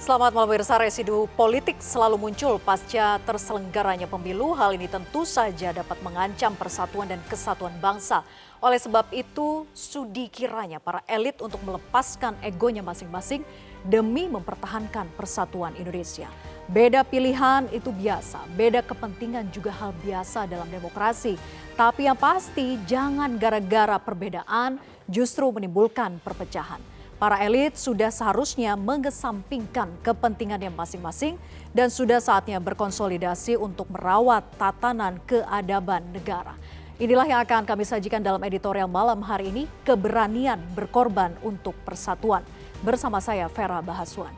Selamat malam pemirsa, residu politik selalu muncul pasca terselenggaranya pemilu. Hal ini tentu saja dapat mengancam persatuan dan kesatuan bangsa. Oleh sebab itu, sudi kiranya para elit untuk melepaskan egonya masing-masing demi mempertahankan persatuan Indonesia. Beda pilihan itu biasa, beda kepentingan juga hal biasa dalam demokrasi. Tapi yang pasti jangan gara-gara perbedaan justru menimbulkan perpecahan. Para elit sudah seharusnya mengesampingkan kepentingannya masing-masing dan sudah saatnya berkonsolidasi untuk merawat tatanan keadaban negara. Inilah yang akan kami sajikan dalam editorial malam hari ini, keberanian berkorban untuk persatuan. Bersama saya Vera Bahaswan.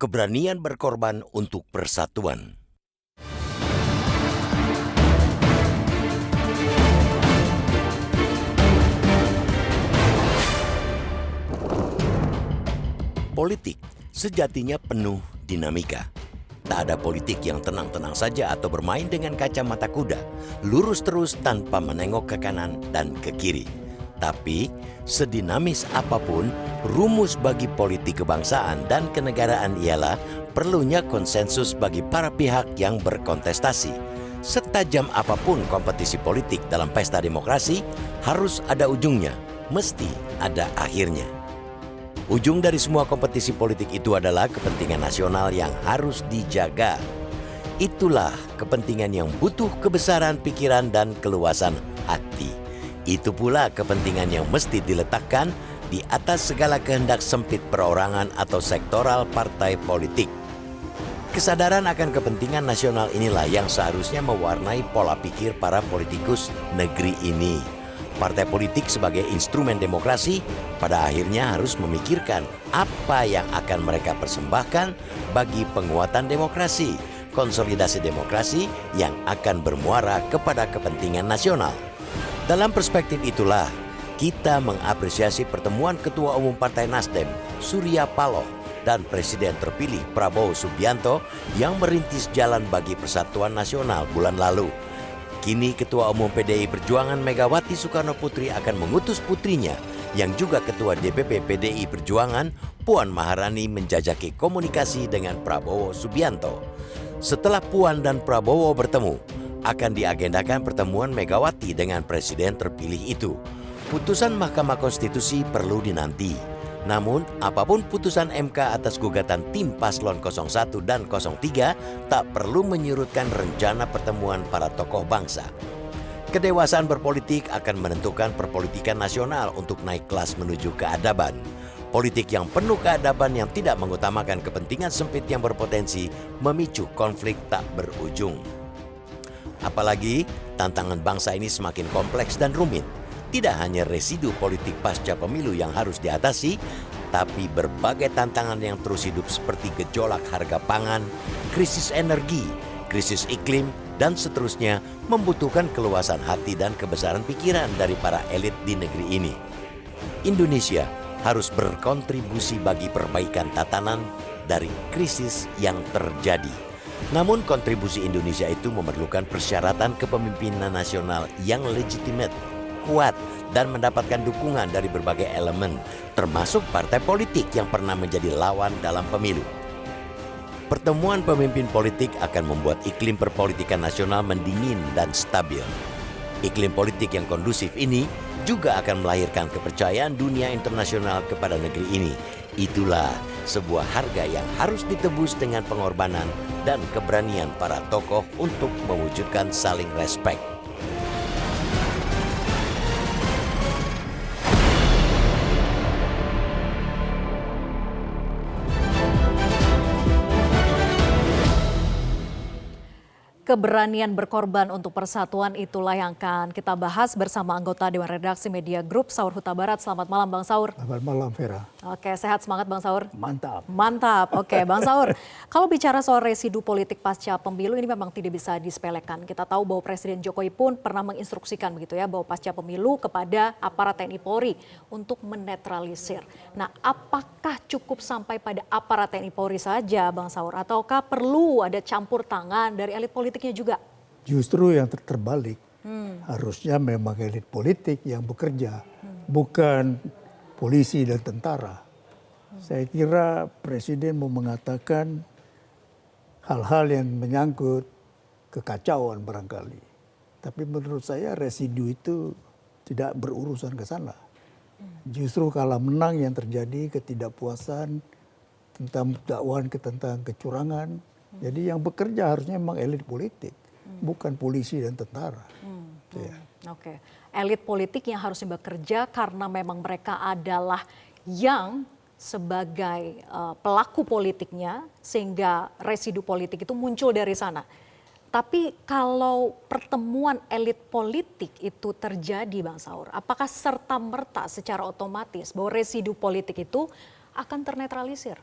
Keberanian berkorban untuk persatuan. Politik sejatinya penuh dinamika. Tak ada politik yang tenang-tenang saja atau bermain dengan kacamata kuda, lurus terus tanpa menengok ke kanan dan ke kiri. Tapi, sedinamis apapun, rumus bagi politik kebangsaan dan kenegaraan ialah perlunya konsensus bagi para pihak yang berkontestasi. Setajam apapun kompetisi politik dalam pesta demokrasi, harus ada ujungnya, mesti ada akhirnya. Ujung dari semua kompetisi politik itu adalah kepentingan nasional yang harus dijaga. Itulah kepentingan yang butuh kebesaran pikiran dan keluasan hati. Itu pula kepentingan yang mesti diletakkan di atas segala kehendak sempit perorangan atau sektoral partai politik. Kesadaran akan kepentingan nasional inilah yang seharusnya mewarnai pola pikir para politikus negeri ini. Partai politik sebagai instrumen demokrasi pada akhirnya harus memikirkan apa yang akan mereka persembahkan bagi penguatan demokrasi, konsolidasi demokrasi yang akan bermuara kepada kepentingan nasional. Dalam perspektif itulah, kita mengapresiasi pertemuan Ketua Umum Partai Nasdem, Surya Paloh, dan Presiden terpilih Prabowo Subianto yang merintis jalan bagi persatuan nasional bulan lalu. Kini Ketua Umum PDI Perjuangan Megawati Soekarnoputri akan mengutus putrinya yang juga Ketua DPP PDI Perjuangan Puan Maharani menjajaki komunikasi dengan Prabowo Subianto. Setelah Puan dan Prabowo bertemu, akan diagendakan pertemuan Megawati dengan Presiden terpilih itu. Putusan Mahkamah Konstitusi perlu dinanti. Namun, apapun putusan MK atas gugatan tim paslon 01 dan 03 tak perlu menyurutkan rencana pertemuan para tokoh bangsa. Kedewasaan berpolitik akan menentukan perpolitikan nasional untuk naik kelas menuju keadaban. Politik yang penuh keadaban yang tidak mengutamakan kepentingan sempit yang berpotensi memicu konflik tak berujung. Apalagi tantangan bangsa ini semakin kompleks dan rumit. Tidak hanya residu politik pasca pemilu yang harus diatasi, tapi berbagai tantangan yang terus hidup seperti gejolak harga pangan, krisis energi, krisis iklim, dan seterusnya membutuhkan keluasan hati dan kebesaran pikiran dari para elit di negeri ini. Indonesia harus berkontribusi bagi perbaikan tatanan dari krisis yang terjadi. Namun kontribusi Indonesia itu memerlukan persyaratan kepemimpinan nasional yang legitimate, kuat, dan mendapatkan dukungan dari berbagai elemen, termasuk partai politik yang pernah menjadi lawan dalam pemilu. Pertemuan pemimpin politik akan membuat iklim perpolitikan nasional mendingin dan stabil. Iklim politik yang kondusif ini juga akan melahirkan kepercayaan dunia internasional kepada negeri ini. Itulah sebuah harga yang harus ditebus dengan pengorbanan dan keberanian para tokoh untuk mewujudkan saling respek. Keberanian berkorban untuk persatuan itulah yang akan kita bahas bersama anggota Dewan Redaksi Media Group, Saur Huta Barat. Selamat malam Bang Saur. Selamat malam Vera. Oke, sehat semangat Bang Saur? Mantap. Mantap, oke Bang Saur. Kalau bicara soal residu politik pasca pemilu ini memang tidak bisa disepelekan. Kita tahu bahwa Presiden Jokowi pun pernah menginstruksikan begitu ya bahwa pasca pemilu kepada aparat TNI Polri untuk menetralisir. Nah, apakah cukup sampai pada aparat TNI Polri saja Bang Saur? Ataukah perlu ada campur tangan dari elit politiknya juga? Justru yang terbalik. Harusnya memang elit politik yang bekerja bukan polisi dan tentara. Saya kira Presiden mau mengatakan hal-hal yang menyangkut kekacauan barangkali. Tapi menurut saya residu itu tidak berurusan ke sana. Justru kalah menang yang terjadi ketidakpuasan tentang dakwaan tentang kecurangan. Jadi yang bekerja harusnya memang elit politik, bukan polisi dan tentara. Ya. Oke, elit politik yang harusnya bekerja karena memang mereka adalah yang sebagai pelaku politiknya sehingga residu politik itu muncul dari sana. Tapi kalau pertemuan elit politik itu terjadi Bang Saur, apakah serta-merta secara otomatis bahwa residu politik itu akan ternetralisir?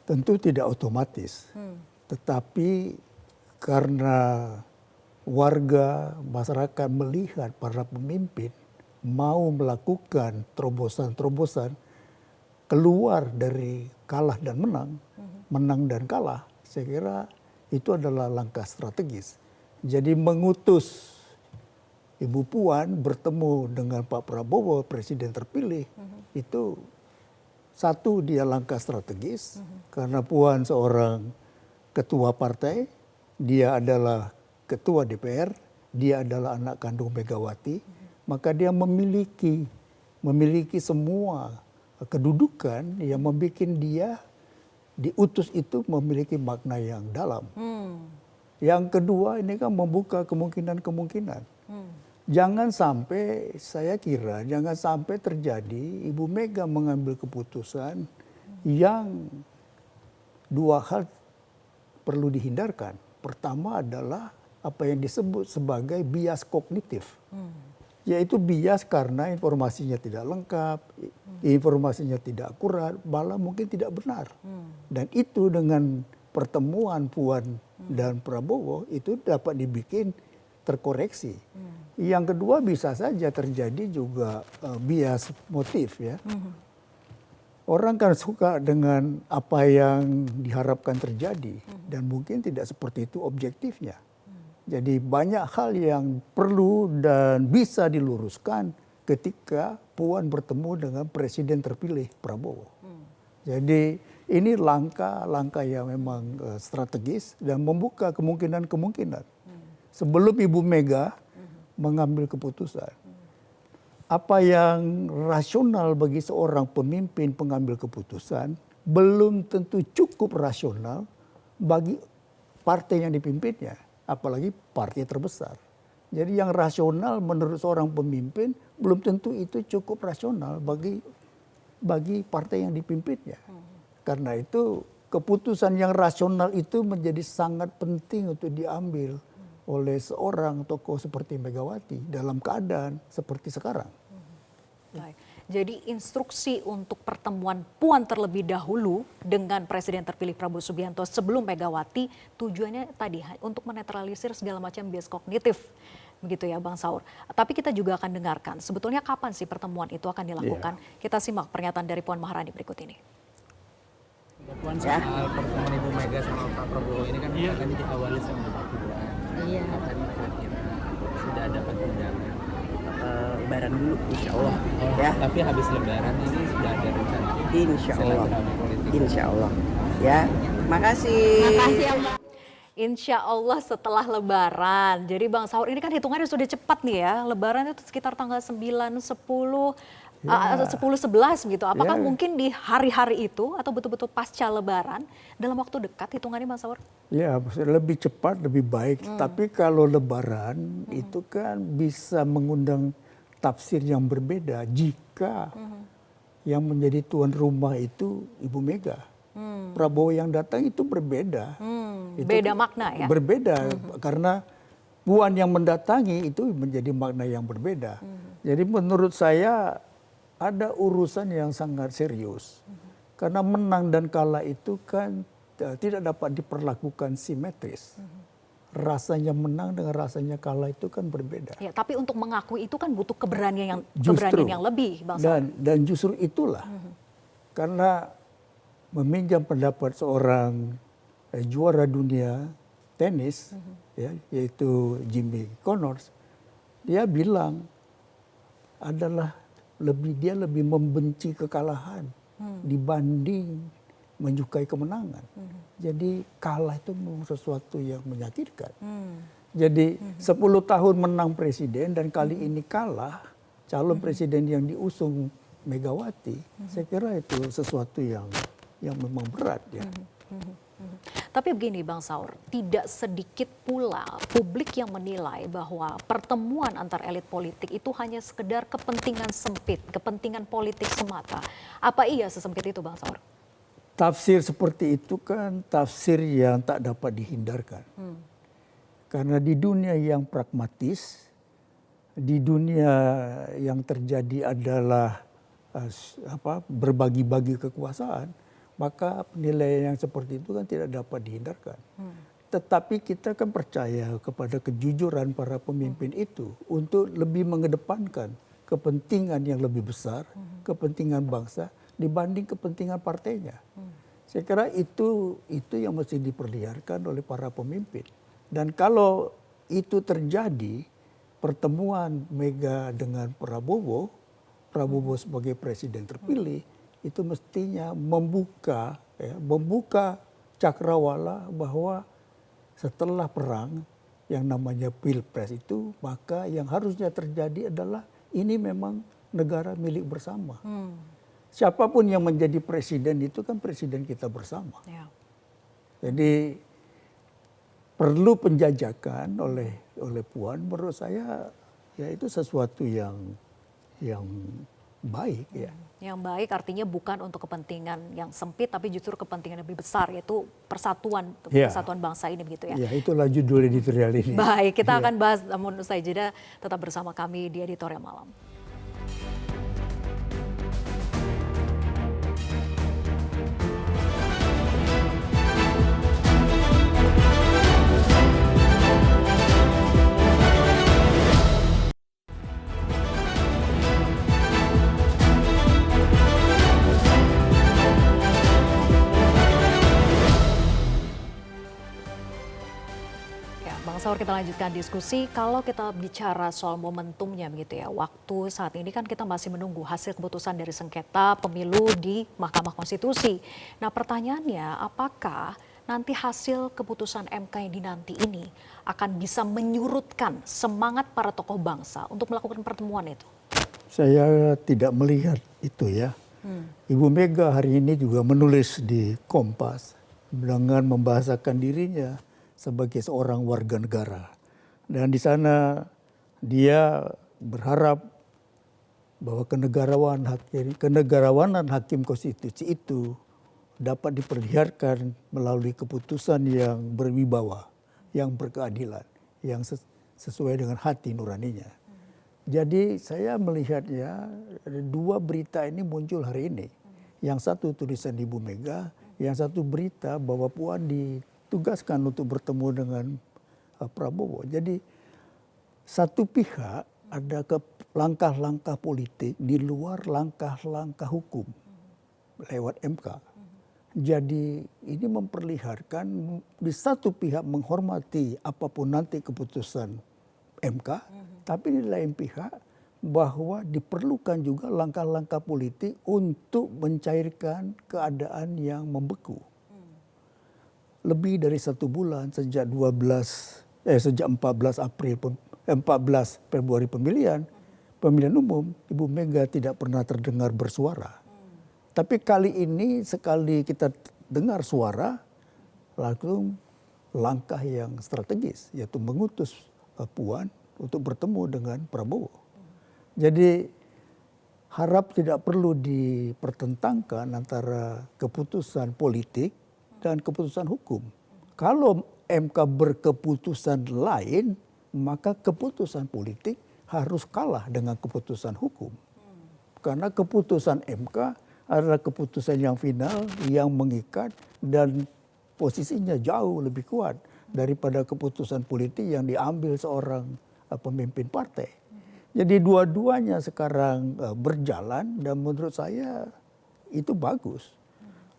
Tentu tidak otomatis, tetapi karena warga masyarakat melihat para pemimpin mau melakukan terobosan-terobosan keluar dari kalah dan menang dan kalah, saya kira itu adalah langkah strategis. Jadi mengutus Ibu Puan bertemu dengan Pak Prabowo, Presiden terpilih, itu satu dia langkah strategis, karena Puan seorang ketua partai, dia adalah ketua DPR, dia adalah anak kandung Megawati, maka dia memiliki semua kedudukan yang membuat dia diutus itu memiliki makna yang dalam. Yang kedua ini kan membuka kemungkinan-kemungkinan. Jangan sampai, saya kira jangan sampai terjadi Ibu Mega mengambil keputusan yang dua hal perlu dihindarkan. Pertama adalah apa yang disebut sebagai bias kognitif. Yaitu bias karena informasinya tidak lengkap, informasinya tidak akurat, malah mungkin tidak benar. Dan itu dengan pertemuan Puan dan Prabowo itu dapat dibikin terkoreksi. Yang kedua bisa saja terjadi juga bias motif ya. Orang kan suka dengan apa yang diharapkan terjadi dan mungkin tidak seperti itu objektifnya. Jadi banyak hal yang perlu dan bisa diluruskan ketika Puan bertemu dengan Presiden terpilih Prabowo. Jadi ini langkah-langkah yang memang strategis dan membuka kemungkinan-kemungkinan. Sebelum Ibu Mega mengambil keputusan, apa yang rasional bagi seorang pemimpin pengambil keputusan belum tentu cukup rasional bagi partai yang dipimpinnya. Apalagi partai terbesar. Jadi yang rasional menurut seorang pemimpin belum tentu itu cukup rasional bagi partai yang dipimpinnya. Karena itu keputusan yang rasional itu menjadi sangat penting untuk diambil oleh seorang tokoh seperti Megawati dalam keadaan seperti sekarang. Baik. Jadi instruksi untuk pertemuan Puan terlebih dahulu dengan Presiden terpilih Prabowo Subianto sebelum Megawati tujuannya tadi untuk menetralisir segala macam bias kognitif. Begitu ya Bang Saur. Tapi kita juga akan dengarkan sebetulnya kapan sih pertemuan itu akan dilakukan. Kita simak pernyataan dari Puan Maharani berikut ini. Puan soal pertemuan Ibu Mega sama Pak Prabowo ini kan akan diawali sama Pak Puan. Iya. Kapan kira-kira sudah dapat undangan? Lebaran dulu insya Allah ya. Tapi habis Lebaran ini sudah ada rencana. Insya Allah. Silaturahmi politik. Insya Allah ya. Makasih. Makasih ya Bang. Insya Allah setelah Lebaran. Jadi Bang Saur ini kan hitungannya sudah cepat nih ya. Lebaran itu sekitar tanggal 9, 10, 10, 11 gitu. Apakah mungkin di hari-hari itu atau betul-betul pasca Lebaran dalam waktu dekat hitungannya Bang Saur? Ya, lebih cepat, lebih baik. Tapi kalau Lebaran itu kan bisa mengundang tafsir yang berbeda jika yang menjadi tuan rumah itu Ibu Mega. Prabowo yang datang itu berbeda. Itu Beda makna ya? Berbeda, karena Puan yang mendatangi itu menjadi makna yang berbeda. Jadi menurut saya ada urusan yang sangat serius. Karena menang dan kalah itu kan tidak dapat diperlakukan simetris. Rasanya menang dengan rasanya kalah itu kan berbeda. Ya, tapi untuk mengakui itu kan butuh keberanian yang lebih, Bang Saur. Dan justru itulah, karena meminjam pendapat seorang juara dunia tenis, ya, yaitu Jimmy Connors, dia bilang adalah dia lebih membenci kekalahan dibanding menyukai kemenangan. Jadi kalah itu memang sesuatu yang menyakitkan. Jadi 10 tahun menang presiden dan kali ini kalah calon presiden yang diusung Megawati, saya kira itu sesuatu yang memang berat ya. Tapi begini Bang Saur, tidak sedikit pula publik yang menilai bahwa pertemuan antar elit politik itu hanya sekedar kepentingan sempit, kepentingan politik semata. Apa iya sesempit itu Bang Saur? Tafsir seperti itu kan tafsir yang tak dapat dihindarkan. Karena di dunia yang pragmatis, di dunia yang terjadi adalah berbagi-bagi kekuasaan, maka penilaian yang seperti itu kan tidak dapat dihindarkan. Tetapi kita kan percaya kepada kejujuran para pemimpin itu untuk lebih mengedepankan kepentingan yang lebih besar, kepentingan bangsa dibanding kepentingan partainya. Saya kira itu yang mesti diperlihatkan oleh para pemimpin. Dan kalau itu terjadi, pertemuan Mega dengan Prabowo sebagai presiden terpilih, itu mestinya membuka cakrawala bahwa setelah perang yang namanya Pilpres itu, maka yang harusnya terjadi adalah ini memang negara milik bersama. Siapapun yang menjadi presiden itu kan presiden kita bersama. Ya. Jadi perlu penjajakan oleh Puan, menurut saya ya itu sesuatu yang baik ya. Yang baik artinya bukan untuk kepentingan yang sempit, tapi justru kepentingan lebih besar, yaitu persatuan bangsa ini begitu ya. Ya, itulah judul editorial ini. Baik, kita akan bahas, namun usai jeda tetap bersama kami di Editorial Malam. Bang Saur, kita lanjutkan diskusi. Kalau kita bicara soal momentumnya begitu ya, waktu saat ini kan kita masih menunggu hasil keputusan dari sengketa pemilu di Mahkamah Konstitusi. Nah pertanyaannya, apakah nanti hasil keputusan MK yang dinanti ini akan bisa menyurutkan semangat para tokoh bangsa untuk melakukan pertemuan itu? Saya tidak melihat itu ya. Ibu Mega hari ini juga menulis di Kompas dengan membahasakan dirinya sebagai seorang warga negara. Dan di sana dia berharap bahwa kenegarawanan hakim konstitusi itu dapat diperlihatkan melalui keputusan yang berwibawa, yang berkeadilan, yang sesuai dengan hati nuraninya. Jadi saya melihatnya dua berita ini muncul hari ini. Yang satu tulisan Ibu Mega, yang satu berita bahwa Puan ditugaskan untuk bertemu dengan Prabowo. Jadi satu pihak ada langkah-langkah politik di luar langkah-langkah hukum lewat MK. Jadi ini memperlihatkan di satu pihak menghormati apapun nanti keputusan MK, tapi di lain pihak bahwa diperlukan juga langkah-langkah politik untuk mencairkan keadaan yang membeku. Lebih dari 1 bulan sejak 14 Februari pemilihan umum, Ibu Mega tidak pernah terdengar bersuara. Tapi kali ini sekali kita dengar suara, langsung langkah yang strategis, yaitu mengutus Puan untuk bertemu dengan Prabowo. Jadi harap tidak perlu dipertentangkan antara keputusan politik dan keputusan hukum. Kalau MK berkeputusan lain, maka keputusan politik harus kalah dengan keputusan hukum. Karena keputusan MK adalah keputusan yang final, yang mengikat, dan posisinya jauh lebih kuat daripada keputusan politik yang diambil seorang pemimpin partai. Jadi dua-duanya sekarang berjalan dan menurut saya itu bagus.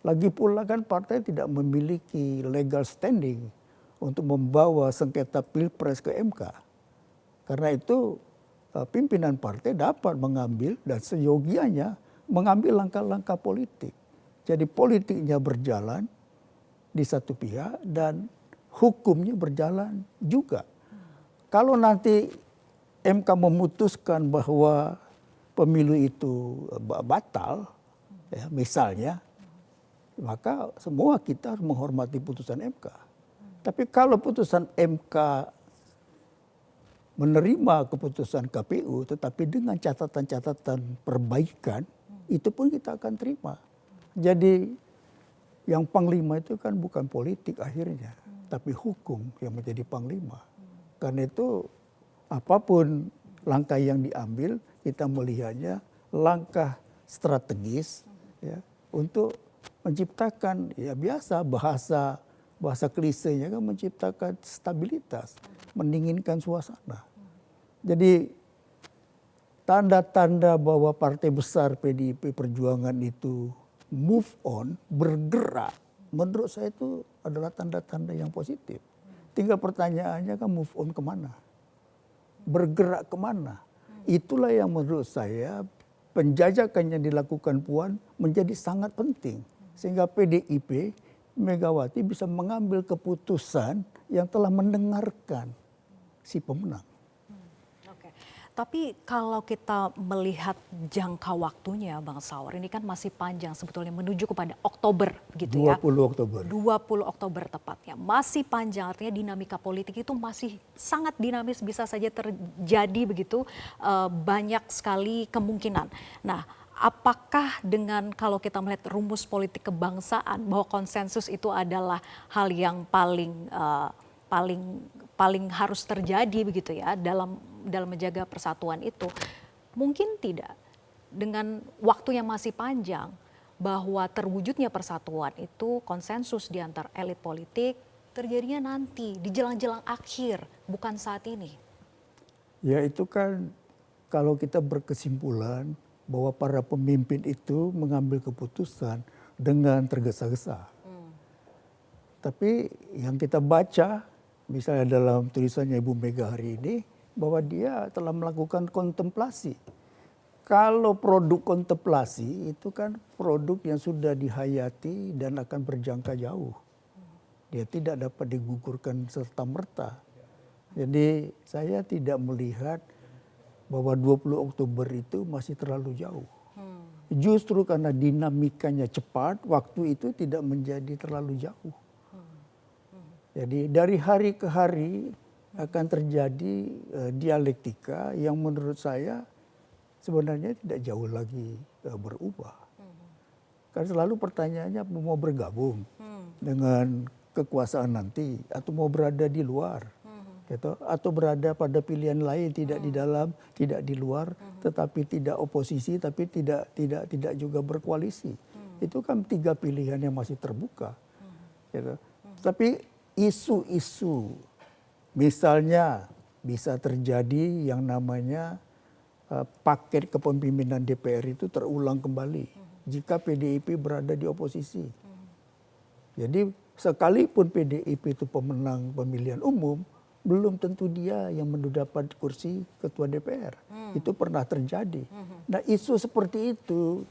Lagi pula kan partai tidak memiliki legal standing untuk membawa sengketa Pilpres ke MK. Karena itu pimpinan partai dapat mengambil dan seyogianya mengambil langkah-langkah politik. Jadi politiknya berjalan di satu pihak dan hukumnya berjalan juga. Kalau nanti MK memutuskan bahwa pemilu itu batal, ya, misalnya, maka semua kita harus menghormati putusan MK. Tapi kalau putusan MK menerima keputusan KPU, tetapi dengan catatan-catatan perbaikan, itu pun kita akan terima. Jadi yang panglima itu kan bukan politik akhirnya, tapi hukum yang menjadi panglima. Karena itu apapun langkah yang diambil, kita melihatnya langkah strategis ya, untuk menciptakan, ya biasa bahasa klisenya kan menciptakan stabilitas, mendinginkan suasana. Jadi tanda-tanda bahwa partai besar PDIP Perjuangan itu move on, bergerak, menurut saya itu adalah tanda-tanda yang positif. Tinggal pertanyaannya kan move on kemana? Bergerak kemana? Itulah yang menurut saya penjajakan yang dilakukan Puan menjadi sangat penting. Sehingga PDIP, Megawati bisa mengambil keputusan yang telah mendengarkan si pemenang. Oke. Tapi kalau kita melihat jangka waktunya Bang Saur, ini kan masih panjang sebetulnya menuju kepada Oktober gitu ya. 20 Oktober. 20 Oktober tepatnya. Masih panjang, artinya dinamika politik itu masih sangat dinamis, bisa saja terjadi begitu, banyak sekali kemungkinan. Nah, apakah dengan kalau kita melihat rumus politik kebangsaan bahwa konsensus itu adalah hal yang paling harus terjadi begitu ya dalam menjaga persatuan itu, mungkin tidak dengan waktu yang masih panjang bahwa terwujudnya persatuan itu konsensus di antar elit politik terjadinya nanti di jelang-jelang akhir, bukan saat ini. Ya itu kan kalau kita berkesimpulan bahwa para pemimpin itu mengambil keputusan dengan tergesa-gesa. Tapi yang kita baca, misalnya dalam tulisannya Ibu Mega hari ini, bahwa dia telah melakukan kontemplasi. Kalau produk kontemplasi itu kan produk yang sudah dihayati dan akan berjangka jauh. Dia tidak dapat digugurkan serta-merta. Jadi saya tidak melihat bahwa 20 Oktober itu masih terlalu jauh. Justru karena dinamikanya cepat, waktu itu tidak menjadi terlalu jauh. Jadi dari hari ke hari akan terjadi dialektika yang menurut saya sebenarnya tidak jauh lagi berubah. Karena selalu pertanyaannya mau bergabung dengan kekuasaan nanti atau mau berada di luar. Gitu, atau berada pada pilihan lain, tidak di dalam, tidak di luar, tetapi tidak oposisi, tapi tidak juga berkoalisi. Itu kan 3 pilihan yang masih terbuka. Gitu. Tapi isu-isu, misalnya bisa terjadi yang namanya paket kepemimpinan DPR itu terulang kembali jika PDIP berada di oposisi. Jadi sekalipun PDIP itu pemenang pemilihan umum, belum tentu dia yang mendapat kursi ketua DPR. Itu pernah terjadi. Nah isu seperti itu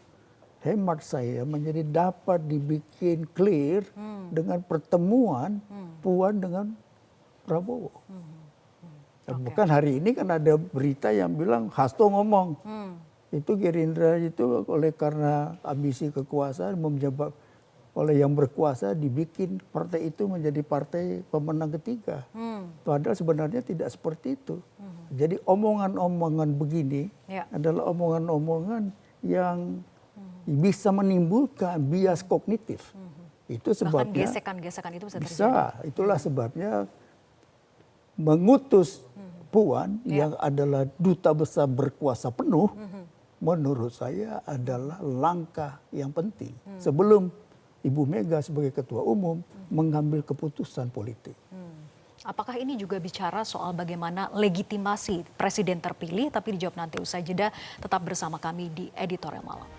hemat saya menjadi dapat dibikin clear dengan pertemuan Puan dengan Prabowo. Bukan hari ini kan ada berita yang bilang Hasto ngomong. Itu Gerindra itu oleh karena ambisi kekuasaan menjabat oleh yang berkuasa dibikin partai itu menjadi partai pemenang ketiga. Padahal sebenarnya tidak seperti itu. Jadi omongan-omongan begini adalah omongan-omongan yang bisa menimbulkan bias kognitif. Itu sebabnya. Bahkan gesekan-gesekan itu bisa terjadi. Bisa, itulah sebabnya mengutus Puan yang adalah duta besar berkuasa penuh, menurut saya adalah langkah yang penting. Sebelum Ibu Mega sebagai ketua umum mengambil keputusan politik. Apakah ini juga bicara soal bagaimana legitimasi presiden terpilih, tapi dijawab nanti usai jeda. Tetap bersama kami di Editorial Malam.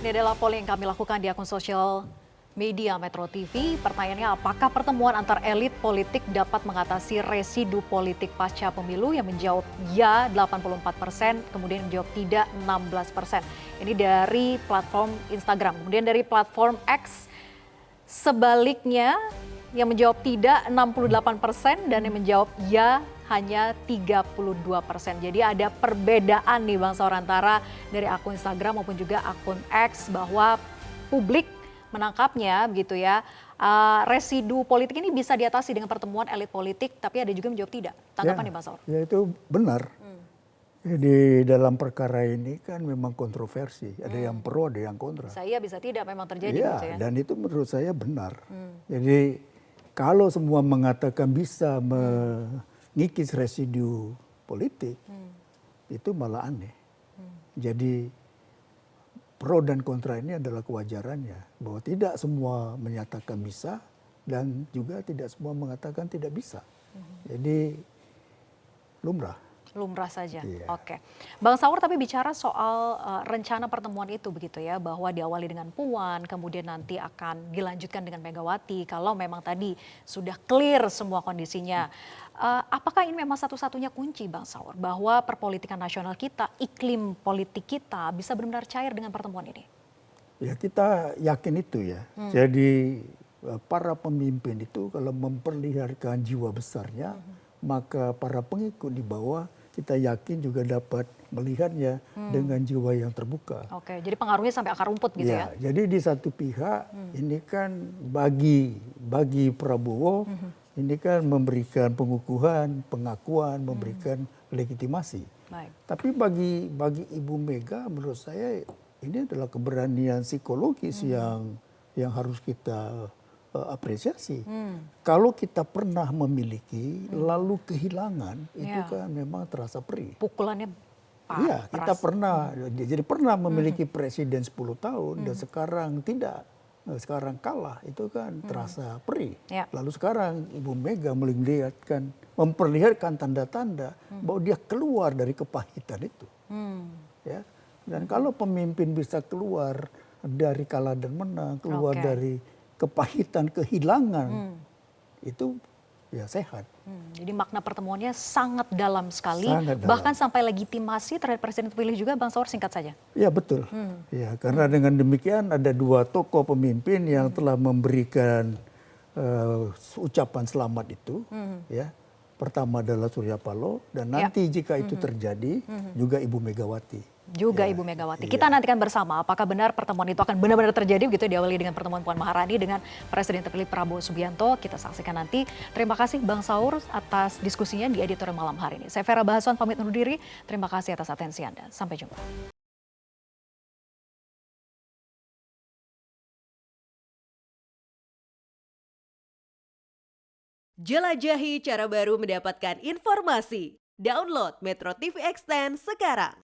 Ini adalah poll yang kami lakukan di akun sosial media Metro TV. Pertanyaannya, apakah pertemuan antar elit politik dapat mengatasi residu politik pasca pemilu? Yang menjawab ya 84%, kemudian yang menjawab tidak 16%. Ini dari platform Instagram. Kemudian dari platform X, sebaliknya yang menjawab tidak 68% dan yang menjawab ya hanya 32%. Jadi ada perbedaan nih Bang Saur antara dari akun Instagram maupun juga akun X, bahwa publik menangkapnya begitu ya. Residu politik ini bisa diatasi dengan pertemuan elit politik, tapi ada juga yang menjawab tidak. Tanggapan nih Bang Saur? Ya itu benar. Jadi dalam perkara ini kan memang kontroversi. Ada yang pro, ada yang kontra. Saya bisa tidak memang terjadi Ya, gitu ya. dan itu menurut saya benar. Jadi kalau semua mengatakan bisa mengikis residu politik, itu malah aneh. Jadi pro dan kontra ini adalah kewajarannya, bahwa tidak semua menyatakan bisa dan juga tidak semua mengatakan tidak bisa. Jadi lumrah. Lumrah saja. Iya. Oke. Bang Saur tapi bicara soal rencana pertemuan itu begitu ya, bahwa diawali dengan Puan, kemudian nanti akan dilanjutkan dengan Megawati kalau memang tadi sudah clear semua kondisinya. Apakah ini memang satu-satunya kunci Bang Saur bahwa perpolitikan nasional kita, iklim politik kita bisa benar-benar cair dengan pertemuan ini? Ya kita yakin itu ya. Jadi para pemimpin itu kalau memperlihatkan jiwa besarnya, maka para pengikut di bawah kita yakin juga dapat melihatnya dengan jiwa yang terbuka. Oke, jadi pengaruhnya sampai akar rumput gitu ya? Jadi di satu pihak ini kan bagi Prabowo ini kan memberikan pengukuhan, pengakuan, memberikan legitimasi. Baik. Tapi bagi Ibu Mega menurut saya ini adalah keberanian psikologis yang harus kita apresiasi. Kalau kita pernah memiliki lalu kehilangan, itu kan memang terasa perih. Pukulannya Iya, kita pernah memiliki presiden 10 tahun dan sekarang tidak. Sekarang kalah, itu kan terasa perih. Ya. Lalu sekarang Ibu Mega memperlihatkan tanda-tanda bahwa dia keluar dari kepahitan itu. Ya. Dan kalau pemimpin bisa keluar dari kalah dan menang, keluar dari kepahitan, kehilangan, itu ya sehat. Jadi makna pertemuannya sangat dalam sekali, Sangat dalam. bahkan sampai legitimasi terhadap presiden terpilih juga. Bang Saur, singkat saja. Ya betul. Ya, karena dengan demikian ada dua tokoh pemimpin yang telah memberikan ucapan selamat itu. Ya, pertama adalah Surya Paloh dan nanti jika itu terjadi juga Ibu Megawati. Juga Ibu Megawati. Kita nantikan bersama apakah benar pertemuan itu akan benar-benar terjadi begitu, diawali dengan pertemuan Puan Maharani dengan Presiden terpilih Prabowo Subianto. Kita saksikan nanti. Terima kasih Bang Saur atas diskusinya di editorial malam hari ini. Saya Vera Bahason pamit undur diri. Terima kasih atas atensi Anda. Sampai jumpa. Jelajahi cara baru mendapatkan informasi. Download Metro TV Extend sekarang.